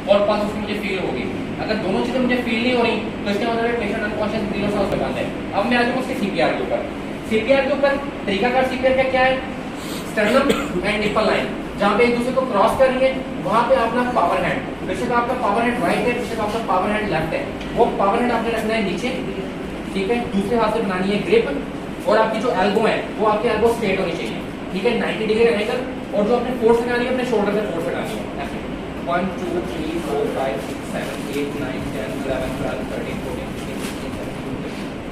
और पल्स उसकी मुझे फील होगी। अगर दोनों चीजें मुझे फील नहीं हो रही तो इसके मतलब पेशेंट अनकॉन्शियस दिनों साल से बंद है। अब मैं आ जाऊँ उसके सीपीआर के ऊपर। सीपीआर के ऊपर तरीकाकार सीपीआर का क्या है, स्टर्नम एंड निपल लाइन जहाँ पे एक दूसरे को क्रॉस कर रही है, वहां पे अपना पावर हैंड, बेशक आपका पावर हैंड राइट है, बेशक आपका पावर हैंड लेफ्ट है, वो पावर हैंड आपने रखना है नीचे, ठीक है। दूसरे हाथ से बनानी है ग्रिप और आपकी जो एल्बो है वो आपकी एल्बो स्ट्रेट होनी चाहिए, ठीक है, 90 डिग्री एंगल। और जो अपने फोर्स लगानी है अपने शोल्डर से फोर्स लगानी है ऐसे। 1 2 3 4 5 6 7 8 9 10 11 12 13 14 15 16 17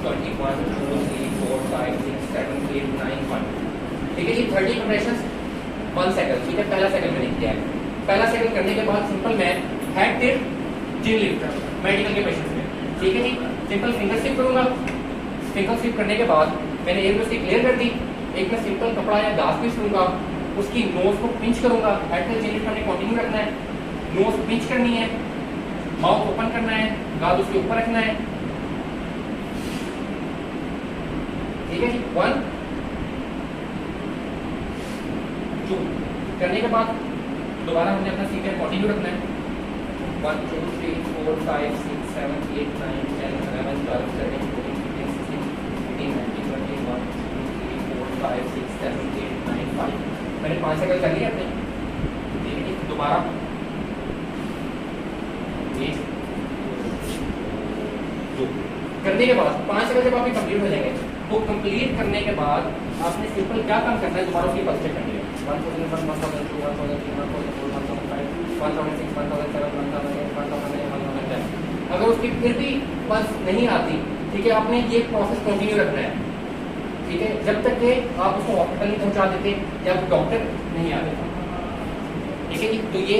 18 21 2 3 4 5 6 7 8 9 1, ठीक है। ये 30 कंप्रेशंस 1 साइकिल, ठीक है। पहला साइकिल मैंने किया है। पहला साइकिल करने के बाद सिंपल मैं हेड टिल्ट जिन लिफ्ट मेडिकल के पेशेंट्स में, ठीक है जी। सिंपल फिंगर स्विप करूंगा। फिंगर स्विप करने के बाद मैंने एक बस क्लियर कर दी। एक मैं सिंपल कपड़ा या गाज पीस लूंगा, उसकी नोज को पिंच करूंगा। हेड टिल्ट जिन लिफ्ट हमने कंटिन्यू रखना है, नोज पिंच करनी है, माउथ ओपन करना है, गाज उसके ऊपर रखना है, ठीक है जी। 1 2 करने के बाद दोबारा हमने अपना सीपीआर कंटिन्यू रखना है। 1 2 3 4 5 6 7 8 9 10 11 12 13 14 15 16 17 19 20 21 2 3 4 5 6 7 8 9 5 मैंने 5 साइकिल कर लिया अपने, ठीक है। दोबारा 1 2 करने के बाद 5 साइकिल जब आपकी कंप्लीट हो जाएंगे, वो कंप्लीट करने के बाद आपने सिंपल क्या काम करना है, दोबारा उसकी पल्स चेक करनी है। 1001 1002 1003 1004 1005 1006 1007 1008 1009 1010। अगर उसकी फिर भी पल्स नहीं आती, ठीक है, आपने ये प्रोसेस कंटिन्यू रखना है, ठीक है, जब तक कि आप उसको हॉस्पिटल नहीं पहुंचा देते या डॉक्टर नहीं आ देता, ठीक है जी। तो ये